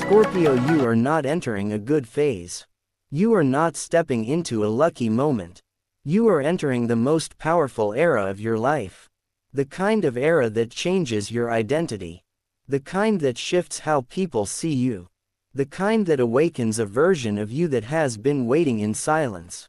Scorpio, you are not entering a good phase. You are not stepping into a lucky moment. You are entering the most powerful era of your life. The kind of era that changes your identity. The kind that shifts how people see you. The kind that awakens a version of you that has been waiting in silence.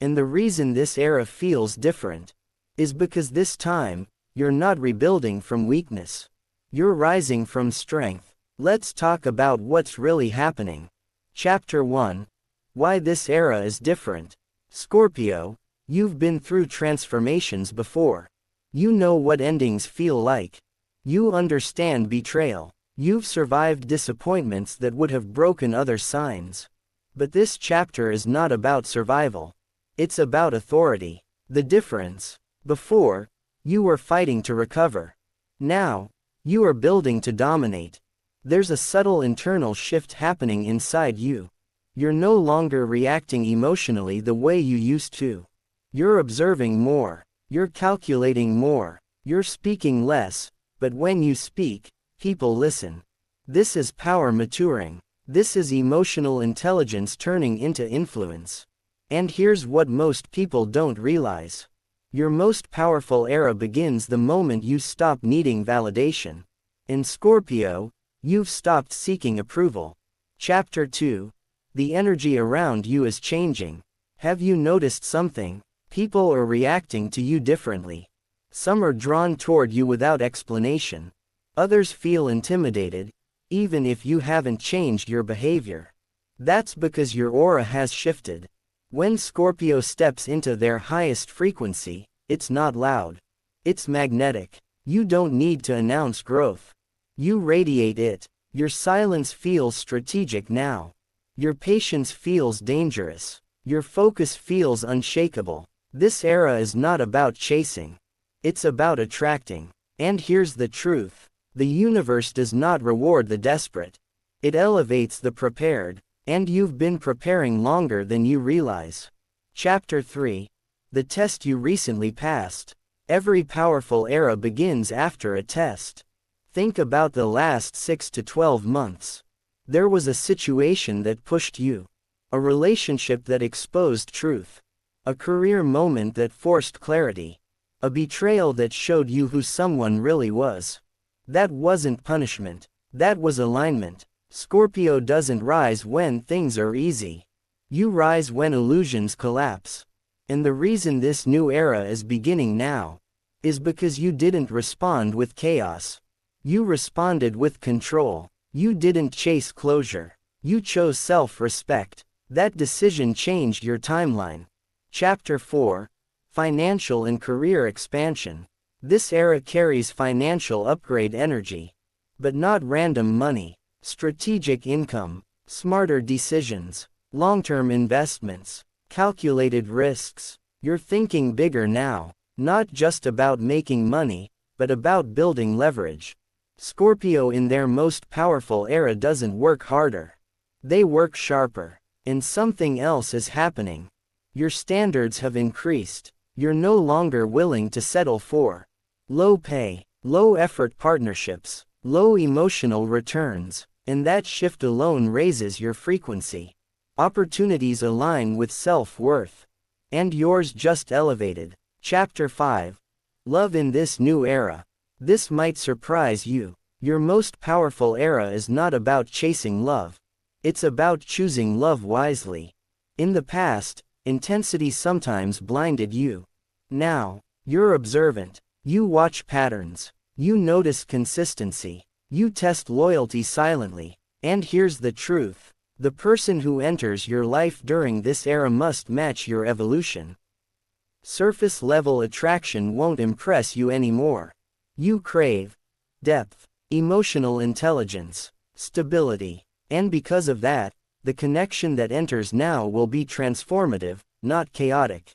And the reason this era feels different is because this time, you're not rebuilding from weakness. You're rising from strength. Let's talk about what's really happening. Chapter 1. Why this era is different. Scorpio, you've been through transformations before. You know what endings feel like. You understand betrayal. You've survived disappointments that would have broken other signs. But this chapter is not about survival. It's about authority. The difference. Before, you were fighting to recover. Now, you are building to dominate. There's a subtle internal shift happening inside you. You're no longer reacting emotionally the way you used to. You're observing more. You're calculating more. You're speaking less, but when you speak, people listen. This is power maturing. This is emotional intelligence turning into influence. And here's what most people don't realize. Your most powerful era begins the moment you stop needing validation. In Scorpio, you've stopped seeking approval. Chapter 2. The energy around you is changing. Have you noticed something? People are reacting to you differently. Some are drawn toward you without explanation. Others feel intimidated, even if you haven't changed your behavior. That's because your aura has shifted. When Scorpio steps into their highest frequency, it's not loud. It's magnetic. You don't need to announce growth. You radiate it. Your silence feels strategic now. Your patience feels dangerous. Your focus feels unshakable. This era is not about chasing. It's about attracting. And here's the truth. The universe does not reward the desperate. It elevates the prepared. And you've been preparing longer than you realize. Chapter 3. The test you recently passed. Every powerful era begins after a test. Think about the last 6 to 12 months. There was a situation that pushed you. A relationship that exposed truth. A career moment that forced clarity. A betrayal that showed you who someone really was. That wasn't punishment. That was alignment. Scorpio doesn't rise when things are easy. You rise when illusions collapse. And the reason this new era is beginning now is because you didn't respond with chaos. You responded with control. You didn't chase closure. You chose self-respect. That decision changed your timeline. Chapter 4. Financial and career expansion. This era carries financial upgrade energy. But not random money. Strategic income. Smarter decisions. Long-term investments. Calculated risks. You're thinking bigger now. Not just about making money, but about building leverage. Scorpio in their most powerful era doesn't work harder. They work sharper. And something else is happening. Your standards have increased. You're no longer willing to settle for low pay, low effort partnerships, low emotional returns, and that shift alone raises your frequency. Opportunities align with self-worth. And yours just elevated. Chapter 5. Love in this new era. This might surprise you. Your most powerful era is not about chasing love. It's about choosing love wisely. In the past, intensity sometimes blinded you. Now, you're observant. You watch patterns. You notice consistency. You test loyalty silently. And here's the truth. The person who enters your life during this era must match your evolution. Surface-level attraction won't impress you anymore. You crave depth, emotional intelligence, stability. And because of that, the connection that enters now will be transformative, not chaotic.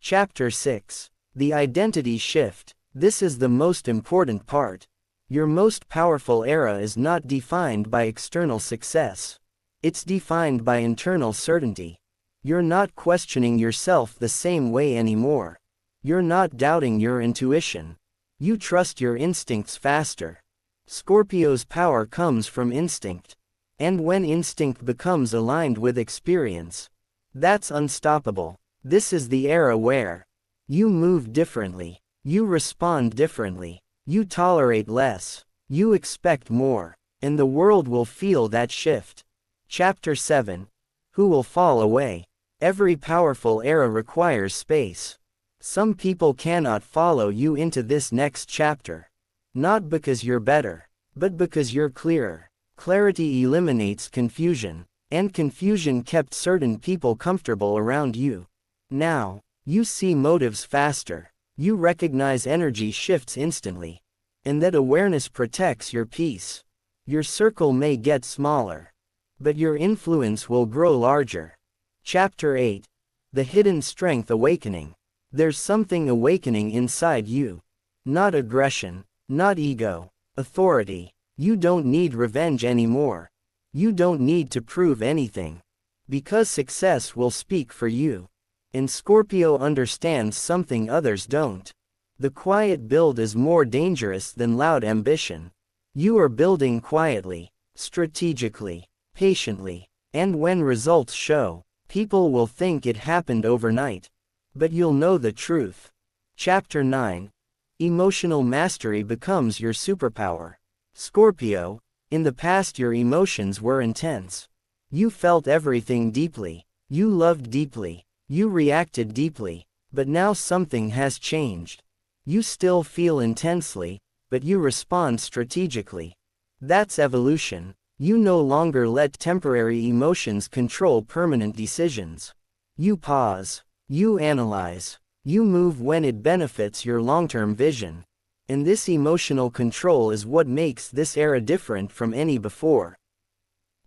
Chapter 6. The identity shift. This is the most important part. Your most powerful era is not defined by external success. It's defined by internal certainty. You're not questioning yourself the same way anymore. You're not doubting your intuition. You trust your instincts faster. Scorpio's power comes from instinct. And when instinct becomes aligned with experience, that's unstoppable. This is the era where you move differently, you respond differently, you tolerate less, you expect more, and the world will feel that shift. Chapter 7. Who will fall away? Every powerful era requires space. Some people cannot follow you into this next chapter. Not because you're better, but because you're clearer. Clarity eliminates confusion, and confusion kept certain people comfortable around you. Now, you see motives faster, you recognize energy shifts instantly, and that awareness protects your peace. Your circle may get smaller, but your influence will grow larger. Chapter 8. The Hidden Strength Awakening. There's something awakening inside you. Not aggression, not ego, authority. You don't need revenge anymore. You don't need to prove anything, because success will speak for you. And Scorpio understands something others don't. The quiet build is more dangerous than loud ambition. You are building quietly, strategically, patiently, and when results show, people will think it happened overnight. But you'll know the truth. Chapter 9. Emotional mastery becomes your superpower. Scorpio, in the past your emotions were intense. You felt everything deeply, you loved deeply, you reacted deeply, but now something has changed. You still feel intensely, but you respond strategically. That's evolution. You no longer let temporary emotions control permanent decisions. You pause, you analyze, you move when it benefits your long-term vision. And this emotional control is what makes this era different from any before.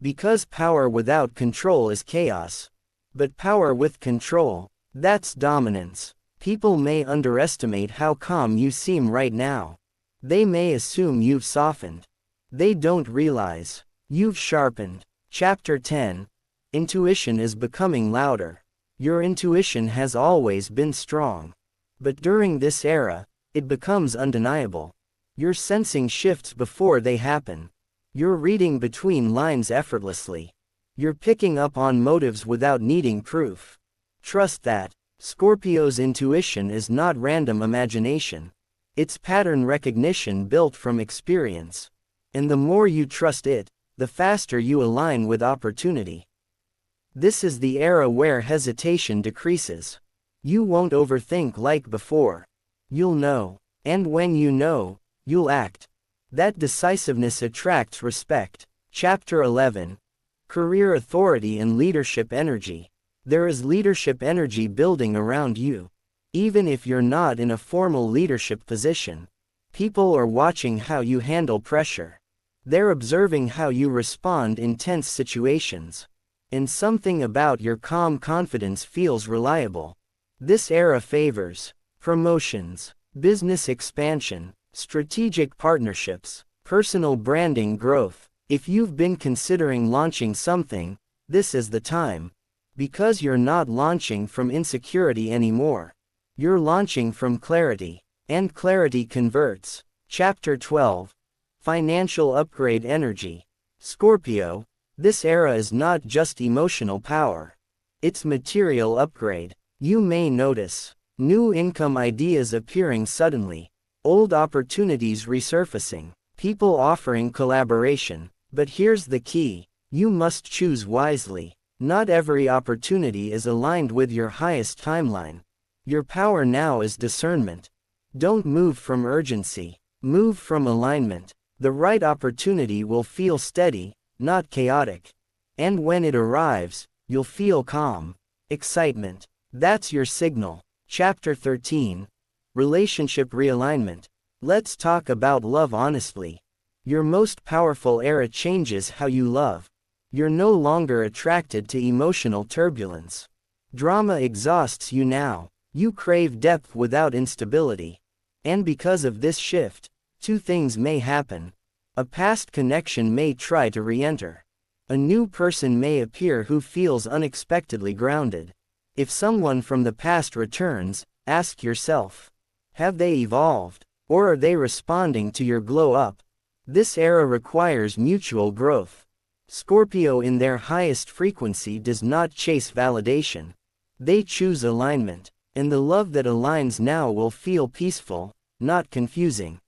Because power without control is chaos. But power with control, that's dominance. People may underestimate how calm you seem right now. They may assume you've softened. They don't realize you've sharpened. Chapter 10. Intuition is becoming louder. Your intuition has always been strong. But during this era, it becomes undeniable. You're sensing shifts before they happen. You're reading between lines effortlessly. You're picking up on motives without needing proof. Trust that. Scorpio's intuition is not random imagination. It's pattern recognition built from experience. And the more you trust it, the faster you align with opportunity. This is the era where hesitation decreases. You won't overthink like before. You'll know, and when you know, you'll act. That decisiveness attracts respect. Chapter 11. Career authority and leadership energy. There is leadership energy building around you. Even if you're not in a formal leadership position, people are watching how you handle pressure. They're observing how you respond in tense situations. And something about your calm confidence feels reliable. This era favors promotions, business expansion, strategic partnerships, personal branding growth. If you've been considering launching something, this is the time. Because you're not launching from insecurity anymore. You're launching from clarity, and clarity converts. Chapter 12. Financial upgrade energy. Scorpio, this era is not just emotional power. It's material upgrade. You may notice new income ideas appearing suddenly, old opportunities resurfacing, people offering collaboration. But here's the key: you must choose wisely. Not every opportunity is aligned with your highest timeline. Your power now is discernment. Don't move from urgency, move from alignment. The right opportunity will feel steady, not chaotic. And when it arrives, you'll feel calm. Excitement. That's your signal. Chapter 13. Relationship realignment. Let's talk about love honestly. Your most powerful era changes how you love. You're no longer attracted to emotional turbulence. Drama exhausts you now. You crave depth without instability. And because of this shift, two things may happen. A past connection may try to re-enter. A new person may appear who feels unexpectedly grounded. If someone from the past returns, ask yourself, have they evolved, or are they responding to your glow up? This era requires mutual growth. Scorpio in their highest frequency does not chase validation. They choose alignment, and the love that aligns now will feel peaceful, not confusing.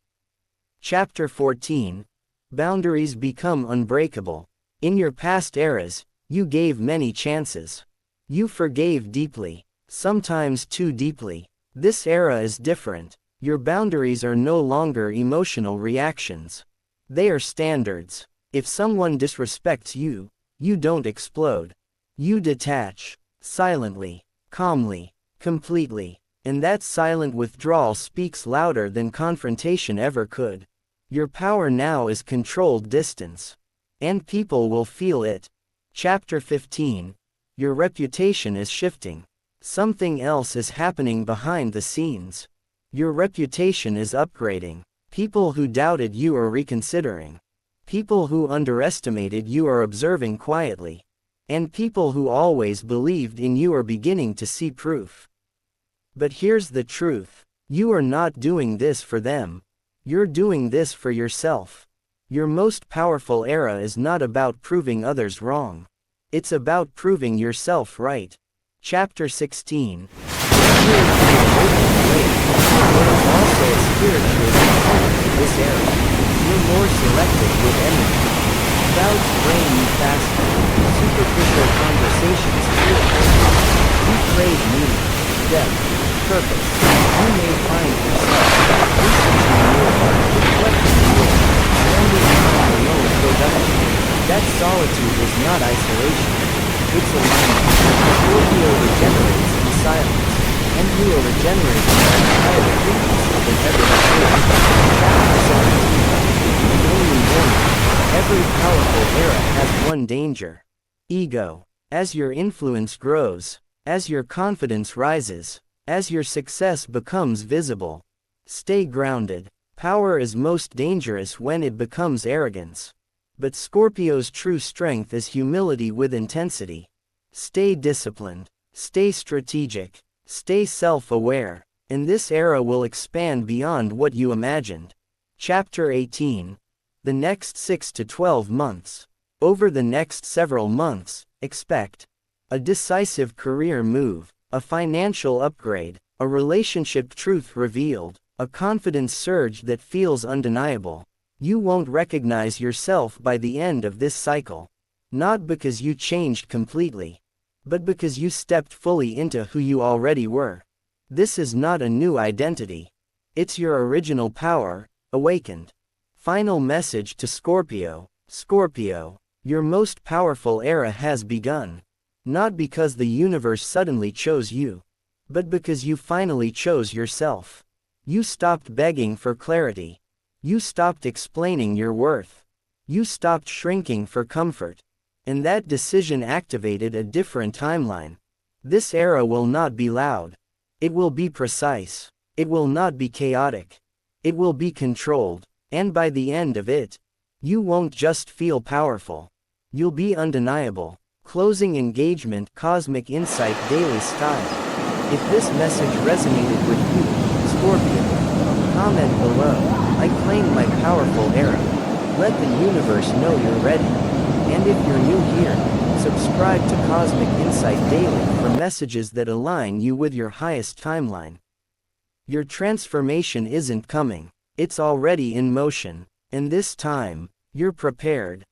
Chapter 14. Boundaries become unbreakable. In your past eras, you gave many chances. You forgave deeply, sometimes too deeply. This era is different. Your boundaries are no longer emotional reactions. They are standards. If someone disrespects you, you don't explode. You detach, silently, calmly, completely. And that silent withdrawal speaks louder than confrontation ever could. Your power now is controlled distance. And people will feel it. Chapter 15. Your reputation is shifting. Something else is happening behind the scenes. Your reputation is upgrading. People who doubted you are reconsidering. People who underestimated you are observing quietly. And people who always believed in you are beginning to see proof. But here's the truth. You are not doing this for them. You're doing this for yourself. Your most powerful era is not about proving others wrong. It's about proving yourself right. Chapter 16. Also a spiritual component of this era. You're more selective with energy. Crowds drain you faster. Superficial conversations feel empty. You crave meaning, depth, purpose. You may find yourself researching more, reflecting more, spending time alone production. That solitude is not isolation. It's alignment. Scorpio regenerates in silence. And you are regenerating at a higher frequency than ever before. Chapter 17. The only warning. Every powerful era has one danger. Ego. As your influence grows, as your confidence rises, as your success becomes visible, stay grounded. Power is most dangerous when it becomes arrogance. But Scorpio's true strength is humility with intensity. Stay disciplined. Stay strategic. Stay self-aware, and this era will expand beyond what you imagined. Chapter 18. The next 6 to 12 months. Over the next several months, expect a decisive career move, a financial upgrade, a relationship truth revealed, a confidence surge that feels undeniable. You won't recognize yourself by the end of this cycle. Not because you changed completely, but because you stepped fully into who you already were. This is not a new identity. It's your original power, awakened. Final message to Scorpio. Scorpio, your most powerful era has begun. Not because the universe suddenly chose you, but because you finally chose yourself. You stopped begging for clarity. You stopped explaining your worth. You stopped shrinking for comfort. And that decision activated a different timeline. This era will not be loud. It will be precise. It will not be chaotic. It will be controlled. And by the end of it, you won't just feel powerful. You'll be undeniable. Closing engagement. Cosmic Insight Daily Style. If this message resonated with you, Scorpio, comment below. I claim my powerful era. Let the universe know you're ready. And if you're new here, subscribe to Cosmic Insight Daily for messages that align you with your highest timeline. Your transformation isn't coming. It's already in motion. And this time, you're prepared.